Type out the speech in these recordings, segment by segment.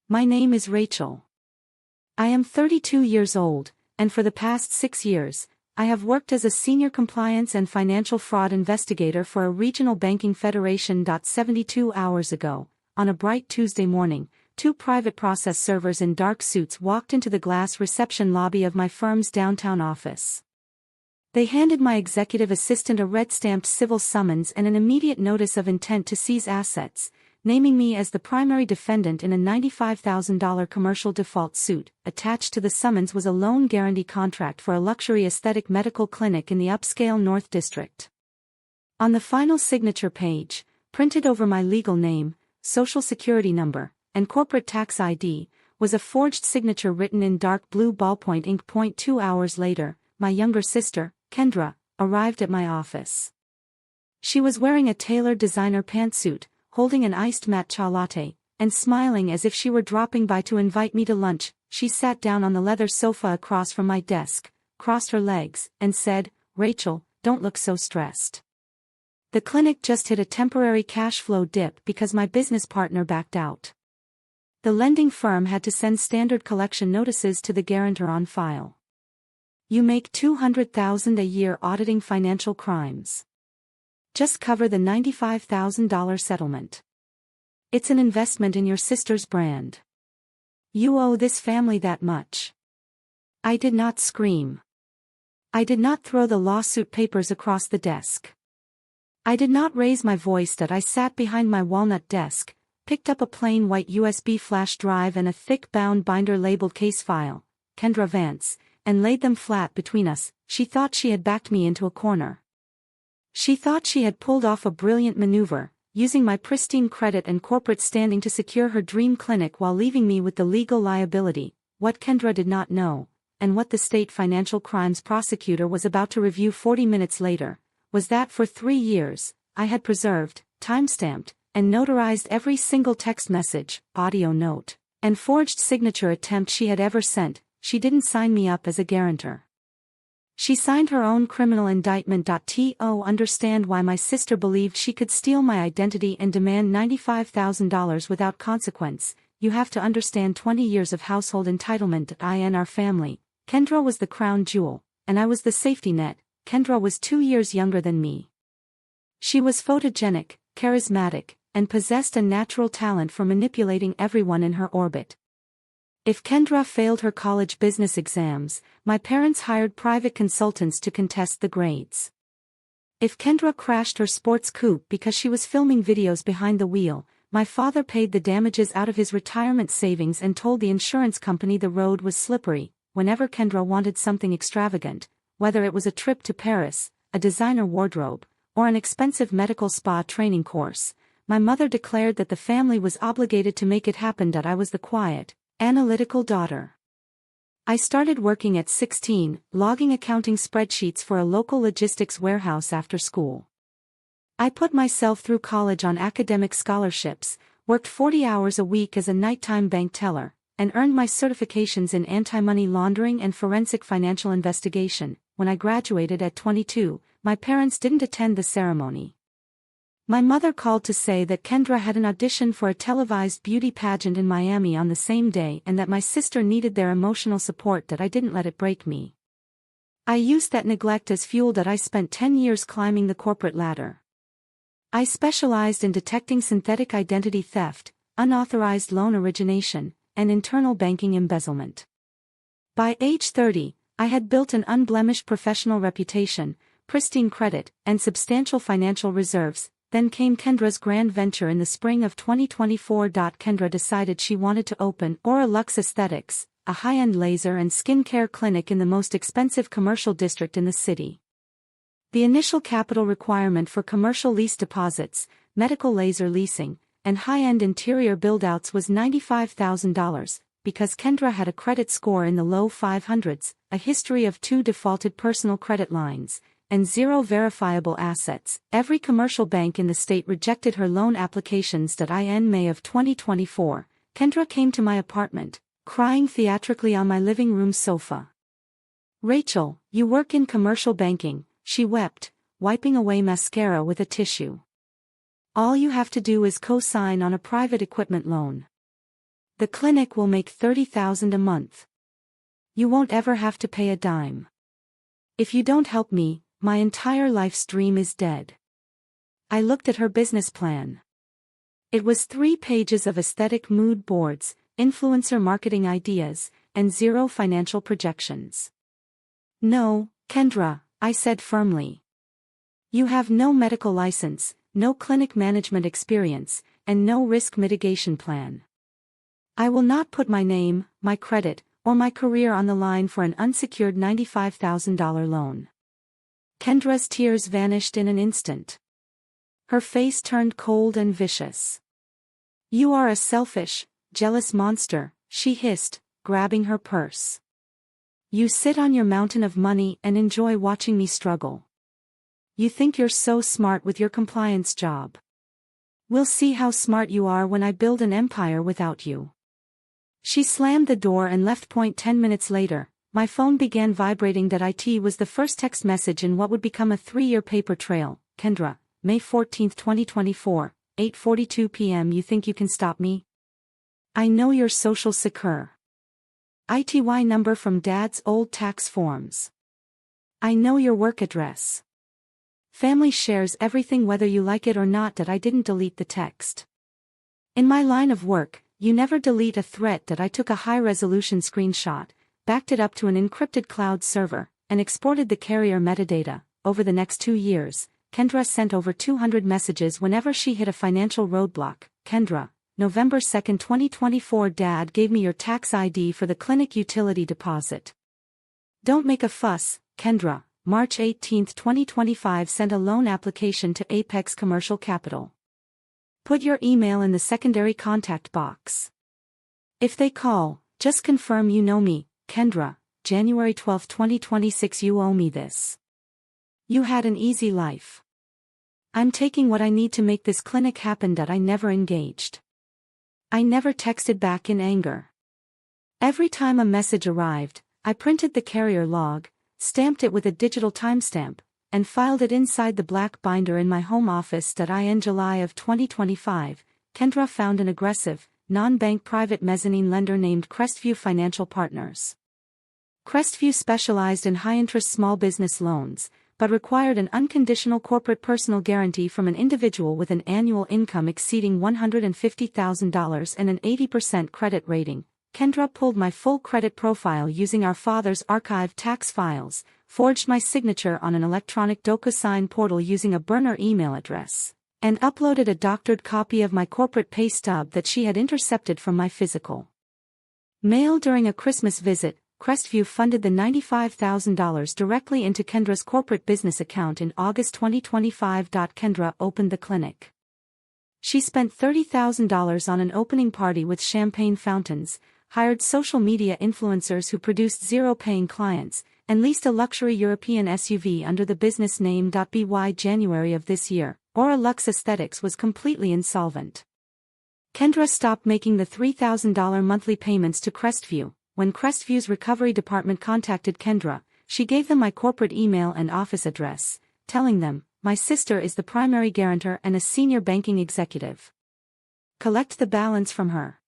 My name is Rachel. I am 32 years old, and for the past 6 years, I have worked as a senior compliance and financial fraud investigator for a regional banking federation. 72 hours ago, on a bright Tuesday morning, two private process servers in dark suits walked into the glass reception lobby of my firm's downtown office. They handed my executive assistant a red-stamped civil summons and an immediate notice of intent to seize assets, naming me as the primary defendant in a $95,000 commercial default suit. Attached to the summons was a loan guarantee contract for a luxury aesthetic medical clinic in the upscale North District. On the final signature page, printed over my legal name, social security number, and corporate tax ID, was a forged signature written in dark blue ballpoint ink. 2 hours later, my younger sister, Kendra, arrived at my office. She was wearing a tailored designer pantsuit, holding an iced matcha latte, and smiling as if she were dropping by to invite me to lunch. She sat down on the leather sofa across from my desk, crossed her legs, and said, "Rachel, don't look so stressed. The clinic just hit a temporary cash flow dip because my business partner backed out. The lending firm had to send standard collection notices to the guarantor on file. You make $200,000 a year auditing financial crimes. Just cover the $95,000 settlement. It's an investment in your sister's brand. You owe this family that much." I did not scream. I did not throw the lawsuit papers across the desk. I did not raise my voice. I sat behind my walnut desk, picked up a plain white USB flash drive and a thick bound binder labeled case file, Kendra Vance, and laid them flat between us. She thought she had backed me into a corner. She thought she had pulled off a brilliant maneuver, using my pristine credit and corporate standing to secure her dream clinic while leaving me with the legal liability. What Kendra did not know, and what the state financial crimes prosecutor was about to review 40 minutes later, was that for 3 years, I had preserved, timestamped, and notarized every single text message, audio note, and forged signature attempt she had ever sent. She didn't sign me up as a guarantor. She signed her own criminal indictment. To understand why my sister believed she could steal my identity and demand $95,000 without consequence, you have to understand 20 years of household entitlement. In our family, Kendra was the crown jewel, and I was the safety net. Kendra was 2 years younger than me. She was photogenic, charismatic, and possessed a natural talent for manipulating everyone in her orbit. If Kendra failed her college business exams, my parents hired private consultants to contest the grades. If Kendra crashed her sports coupe because she was filming videos behind the wheel, my father paid the damages out of his retirement savings and told the insurance company the road was slippery. Whenever Kendra wanted something extravagant, whether it was a trip to Paris, a designer wardrobe, or an expensive medical spa training course, my mother declared that the family was obligated to make it happen. I was the quiet, analytical daughter. I started working at 16, logging accounting spreadsheets for a local logistics warehouse after school. I put myself through college on academic scholarships, worked 40 hours a week as a nighttime bank teller, and earned my certifications in anti-money laundering and forensic financial investigation. When I graduated at 22, my parents didn't attend the ceremony. My mother called to say that Kendra had an audition for a televised beauty pageant in Miami on the same day and that my sister needed their emotional support. I didn't let it break me. I used that neglect as fuel. I spent 10 years climbing the corporate ladder. I specialized in detecting synthetic identity theft, unauthorized loan origination, and internal banking embezzlement. By age 30, I had built an unblemished professional reputation, pristine credit, and substantial financial reserves. Then came Kendra's grand venture in the spring of 2024. Kendra decided she wanted to open Aura Lux Aesthetics, a high-end laser and skincare clinic in the most expensive commercial district in the city. The initial capital requirement for commercial lease deposits, medical laser leasing, and high-end interior build-outs was $95,000, because Kendra had a credit score in the low 500s, a history of 2 defaulted personal credit lines, and 0 verifiable assets. Every commercial bank in the state rejected her loan applications. In May of 2024, Kendra came to my apartment, crying theatrically on my living room sofa. "Rachel, you work in commercial banking," she wept, wiping away mascara with a tissue. "All you have to do is co-sign on a private equipment loan. The clinic will make $30,000 a month. You won't ever have to pay a dime. If you don't help me, my entire life's dream is dead. I looked at her business plan. It was 3 pages of aesthetic mood boards, influencer marketing ideas, and 0 financial projections. No, Kendra, I said firmly. You have no medical license, no clinic management experience, and no risk mitigation plan. I will not put my name, my credit, or my career on the line for an unsecured $95,000 loan. Kendra's tears vanished in an instant. Her face turned cold and vicious. You are a selfish, jealous monster, she hissed, grabbing her purse. You sit on your mountain of money and enjoy watching me struggle. You think you're so smart with your compliance job. We'll see how smart you are when I build an empire without you. She slammed the door and left. 10 minutes later, my phone began vibrating. It was the first text message in what would become a 3-year paper trail. Kendra, May 14, 2024, 8:42 p.m. You think you can stop me? I know your social secure. ITY number from Dad's old tax forms. I know your work address. Family shares everything whether you like it or not. I didn't delete the text. In my line of work, you never delete a threat. I took a high-resolution screenshot, backed it up to an encrypted cloud server, and exported the carrier metadata. Over the next 2 years, Kendra sent over 200 messages whenever she hit a financial roadblock. Kendra, November 2, 2024. Dad gave me your tax ID for the clinic utility deposit. Don't make a fuss, Kendra. March 18, 2025. Sent a loan application to Apex Commercial Capital. Put your email in the secondary contact box. If they call, just confirm you know me. Kendra, January 12, 2026. You owe me this. You had an easy life. I'm taking what I need to make this clinic happen. I never engaged. I never texted back in anger. Every time a message arrived, I printed the carrier log, stamped it with a digital timestamp, and filed it inside the black binder in my home office. In July of 2025, Kendra found an aggressive, non-bank private mezzanine lender named Crestview Financial Partners. Crestview specialized in high-interest small business loans, but required an unconditional corporate personal guarantee from an individual with an annual income exceeding $150,000 and an 80% credit rating. Kendra pulled my full credit profile using our father's archived tax files, forged my signature on an electronic DocuSign portal using a burner email address, and uploaded a doctored copy of my corporate pay stub that she had intercepted from my physical mail during a Christmas visit. Crestview funded the $95,000 directly into Kendra's corporate business account in August 2025. Kendra opened the clinic. She spent $30,000 on an opening party with champagne fountains, hired social media influencers who produced 0 paying clients, and leased a luxury European SUV under the business name. By January of this year, Aura Lux Aesthetics was completely insolvent. Kendra stopped making the $3,000 monthly payments to Crestview. When Crestview's recovery department contacted Kendra, she gave them my corporate email and office address, telling them, my sister is the primary guarantor and a senior banking executive. Collect the balance from her.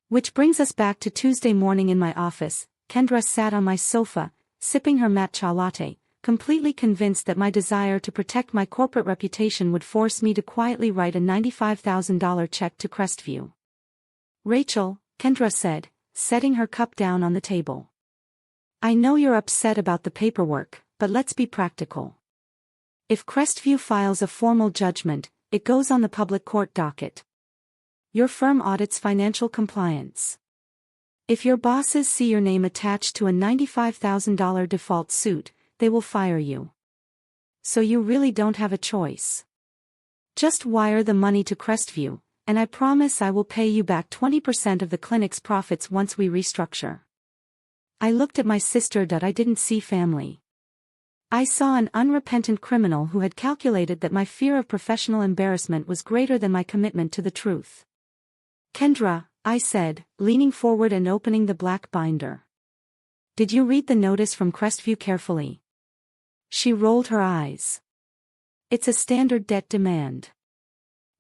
Which brings us back to Tuesday morning in my office. Kendra sat on my sofa, sipping her matcha latte, completely convinced that my desire to protect my corporate reputation would force me to quietly write a $95,000 check to Crestview. Rachel, Kendra said, setting her cup down on the table. I know you're upset about the paperwork, but let's be practical. If Crestview files a formal judgment, it goes on the public court docket. Your firm audits financial compliance. If your bosses see your name attached to a $95,000 default suit, they will fire you. So you really don't have a choice. Just wire the money to Crestview, and I promise I will pay you back 20% of the clinic's profits once we restructure. I looked at my sister. I didn't see family. I saw an unrepentant criminal who had calculated that my fear of professional embarrassment was greater than my commitment to the truth. Kendra, I said, leaning forward and opening the black binder. Did you read the notice from Crestview carefully? She rolled her eyes. It's a standard debt demand.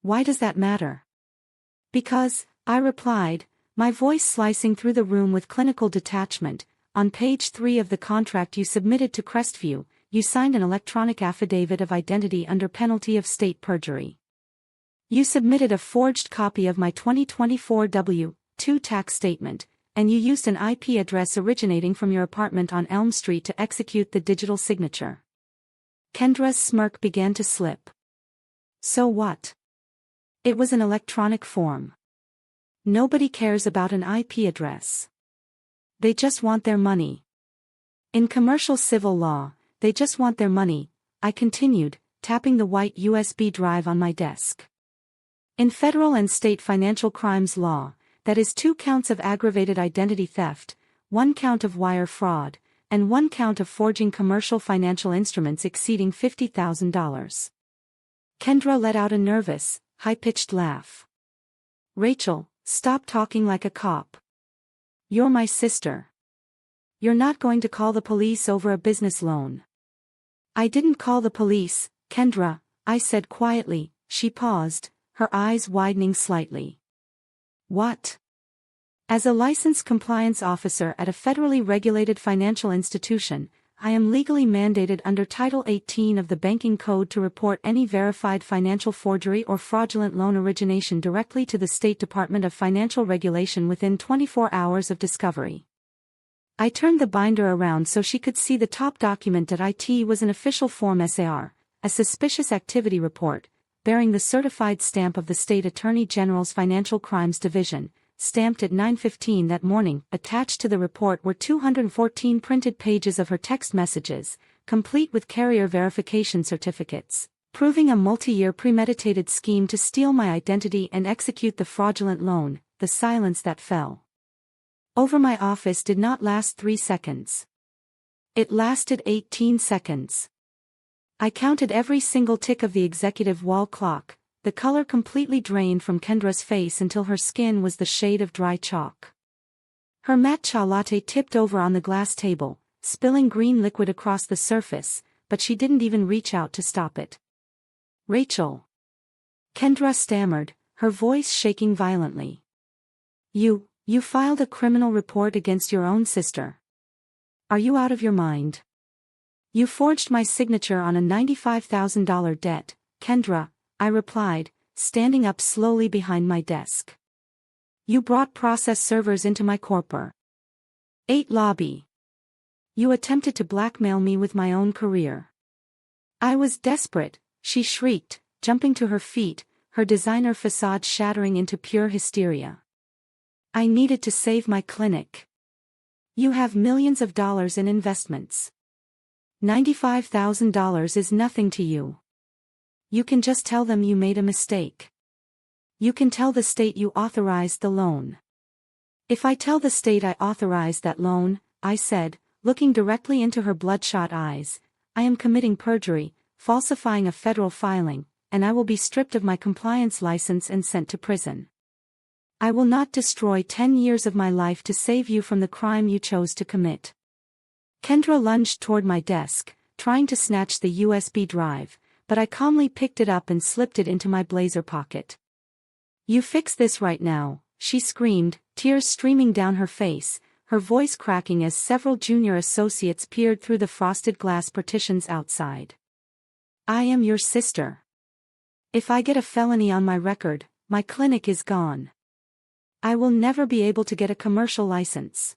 Why does that matter? Because, I replied, My voice slicing through the room with clinical detachment. On page 3 of the contract you submitted to Crestview, you signed an electronic affidavit of identity under penalty of state perjury. You submitted a forged copy of my 2024 W-2 tax statement, and you used an IP address originating from your apartment on Elm Street to execute the digital signature. Kendra's smirk began to slip. So what? It was an electronic form. Nobody cares about an IP address. They just want their money. In commercial civil law, they just want their money, I continued, tapping the white USB drive on my desk. In federal and state financial crimes law, that is 2 counts of aggravated identity theft, 1 count of wire fraud, and 1 count of forging commercial financial instruments exceeding $50,000. Kendra let out a nervous, high-pitched laugh. Rachel, stop talking like a cop. You're my sister. You're not going to call the police over a business loan. I didn't call the police, Kendra, I said quietly. She paused, her eyes widening slightly. What? As a licensed compliance officer at a federally regulated financial institution, I am legally mandated under Title 18 of the Banking Code to report any verified financial forgery or fraudulent loan origination directly to the State Department of Financial Regulation within 24 hours of discovery. I turned the binder around so she could see the top document. It was an official Form SAR, a suspicious activity report, bearing the certified stamp of the State Attorney General's Financial Crimes Division, stamped at 9:15 that morning. Attached to the report were 214 printed pages of her text messages, complete with carrier verification certificates, proving a multi-year premeditated scheme to steal my identity and execute the fraudulent loan. The silence that fell over my office did not last 3 seconds. It lasted 18 seconds. I counted every single tick of the executive wall clock, the color completely drained from Kendra's face until her skin was the shade of dry chalk. Her matcha latte tipped over on the glass table, spilling green liquid across the surface, but she didn't even reach out to stop it. Rachel. Kendra stammered, her voice shaking violently. You filed a criminal report against your own sister. Are you out of your mind? You forged my signature on a $95,000 debt, Kendra, I replied, standing up slowly behind my desk. You brought process servers into my corpor. 8 lobby. You attempted to blackmail me with my own career. I was desperate, she shrieked, jumping to her feet, her designer facade shattering into pure hysteria. I needed to save my clinic. You have millions of dollars in investments. $95,000 is nothing to you. You can just tell them you made a mistake. You can tell the state you authorized the loan. If I tell the state I authorized that loan, I said, looking directly into her bloodshot eyes, I am committing perjury, falsifying a federal filing, and I will be stripped of my compliance license and sent to prison. I will not destroy 10 years of my life to save you from the crime you chose to commit. Kendra lunged toward my desk, trying to snatch the USB drive, but I calmly picked it up and slipped it into my blazer pocket. You fix this right now, she screamed, tears streaming down her face, her voice cracking as several junior associates peered through the frosted glass partitions outside. I am your sister. If I get a felony on my record, my clinic is gone. I will never be able to get a commercial license.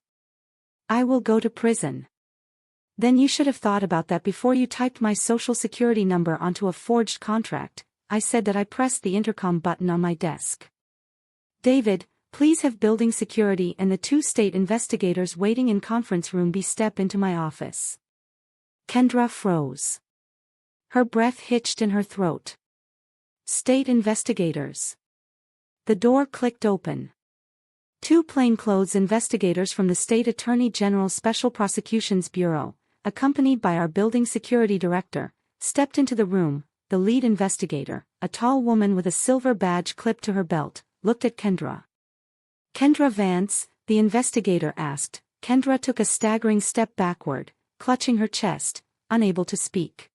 I will go to prison. Then you should have thought about that before you typed my social security number onto a forged contract, I said that I pressed the intercom button on my desk. David, please have building security and the 2 state investigators waiting in conference room B step into my office. Kendra froze. Her breath hitched in her throat. State investigators. The door clicked open. 2 plainclothes investigators from the State Attorney General's Special Prosecutions Bureau, accompanied by our building security director, stepped into the room. The lead investigator, a tall woman with a silver badge clipped to her belt, looked at Kendra. Kendra Vance, the investigator asked. Kendra took a staggering step backward, clutching her chest, unable to speak.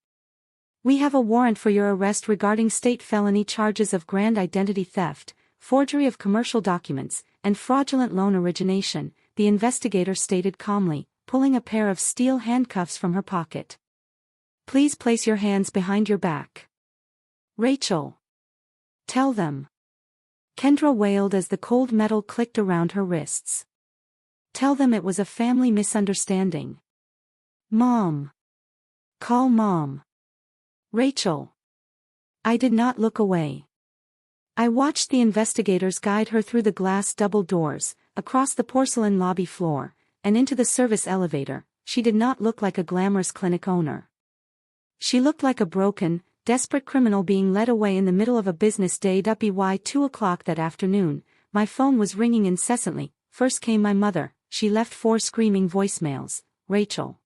We have a warrant for your arrest regarding state felony charges of grand identity theft, forgery of commercial documents, and fraudulent loan origination, the investigator stated calmly, pulling a pair of steel handcuffs from her pocket. Please place your hands behind your back. Rachel. Tell them. Kendra wailed as the cold metal clicked around her wrists. Tell them it was a family misunderstanding. Mom. Call Mom. Rachel. I did not look away. I watched the investigators guide her through the glass double doors, across the porcelain lobby floor, and into the service elevator. She did not look like a glamorous clinic owner. She looked like a broken, desperate criminal being led away in the middle of a business day. By 2 o'clock that afternoon, my phone was ringing incessantly. First came my mother. She left 4 screaming voicemails. Rachel.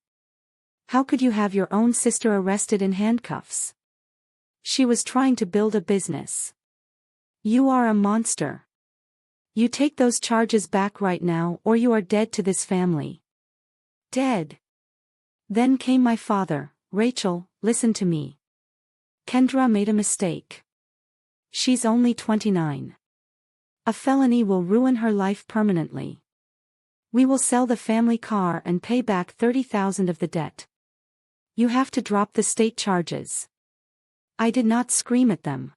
How could you have your own sister arrested in handcuffs? She was trying to build a business. You are a monster. You take those charges back right now or you are dead to this family. Dead. Then came my father. Rachel, listen to me. Kendra made a mistake. She's only 29. A felony will ruin her life permanently. We will sell the family car and pay back $30,000 of the debt. You have to drop the state charges. I did not scream at them.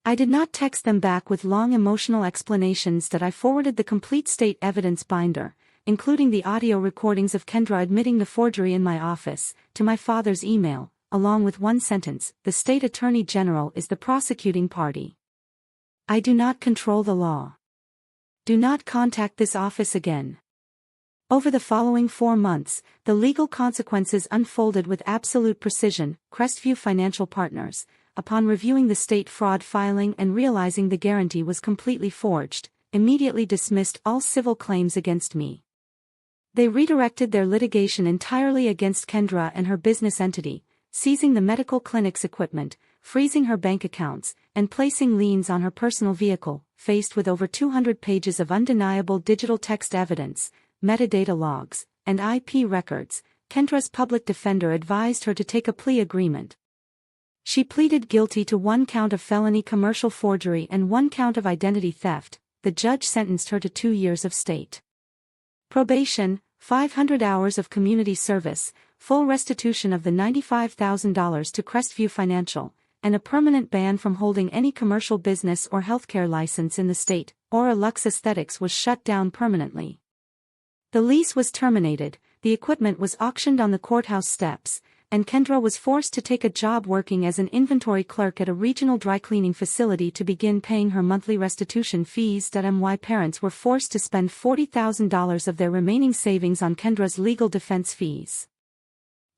I did not text them back with long emotional explanations that I forwarded the complete state evidence binder, including the audio recordings of Kendra admitting the forgery in my office, to my father's email, along with one sentence: the state attorney general is the prosecuting party. I do not control the law. Do not contact this office again. Over the following 4 months, the legal consequences unfolded with absolute precision. Crestview Financial Partners, upon reviewing the state fraud filing and realizing the guarantee was completely forged, immediately dismissed all civil claims against me. They redirected their litigation entirely against Kendra and her business entity, seizing the medical clinic's equipment, freezing her bank accounts, and placing liens on her personal vehicle. Faced with over 200 pages of undeniable digital text evidence, metadata logs, and IP records, Kendra's public defender advised her to take a plea agreement. She pleaded guilty to 1 count of felony commercial forgery and 1 count of identity theft. The judge sentenced her to 2 years of state probation, 500 hours of community service, full restitution of the $95,000 to Crestview Financial, and a permanent ban from holding any commercial business or healthcare license in the state. Aura Lux Aesthetics was shut down permanently. The lease was terminated, the equipment was auctioned on the courthouse steps, and Kendra was forced to take a job working as an inventory clerk at a regional dry cleaning facility to begin paying her monthly restitution fees. My parents were forced to spend $40,000 of their remaining savings on Kendra's legal defense fees.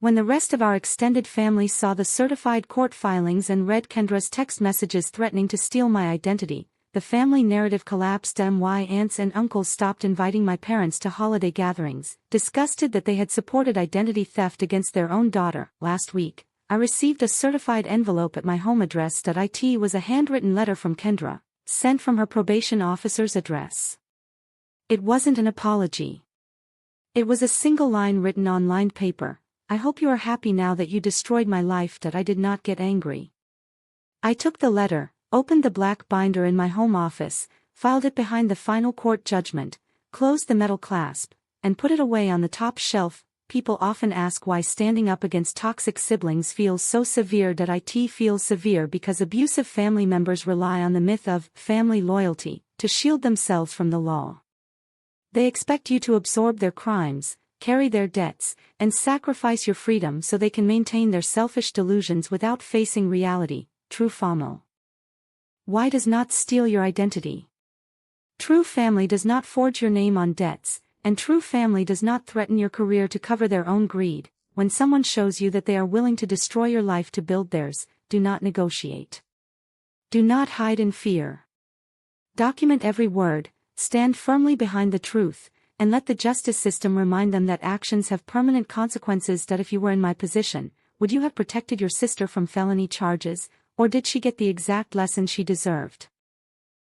When the rest of our extended family saw the certified court filings and read Kendra's text messages threatening to steal my identity, the family narrative collapsed. My aunts and uncles stopped inviting my parents to holiday gatherings, disgusted that they had supported identity theft against their own daughter. Last week, I received a certified envelope at my home address. It was a handwritten letter from Kendra, sent from her probation officer's address. It wasn't an apology. It was a single line written on lined paper: I hope you are happy now that you destroyed my life. I did not get angry. I took the letter, opened the black binder in my home office, filed it behind the final court judgment, closed the metal clasp, and put it away on the top shelf. People often ask why standing up against toxic siblings feels so severe. It feels severe because abusive family members rely on the myth of family loyalty to shield themselves from the law. They expect you to absorb their crimes, carry their debts, and sacrifice your freedom so they can maintain their selfish delusions without facing reality. True family. Why does not steal your identity? True family does not forge your name on debts, and true family does not threaten your career to cover their own greed. When someone shows you that they are willing to destroy your life to build theirs, do not negotiate. Do not hide in fear. Document every word, stand firmly behind the truth, and let the justice system remind them that actions have permanent consequences. If you were in my position, would you have protected your sister from felony charges, or did she get the exact lesson she deserved?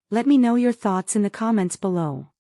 Let me know your thoughts in the comments below.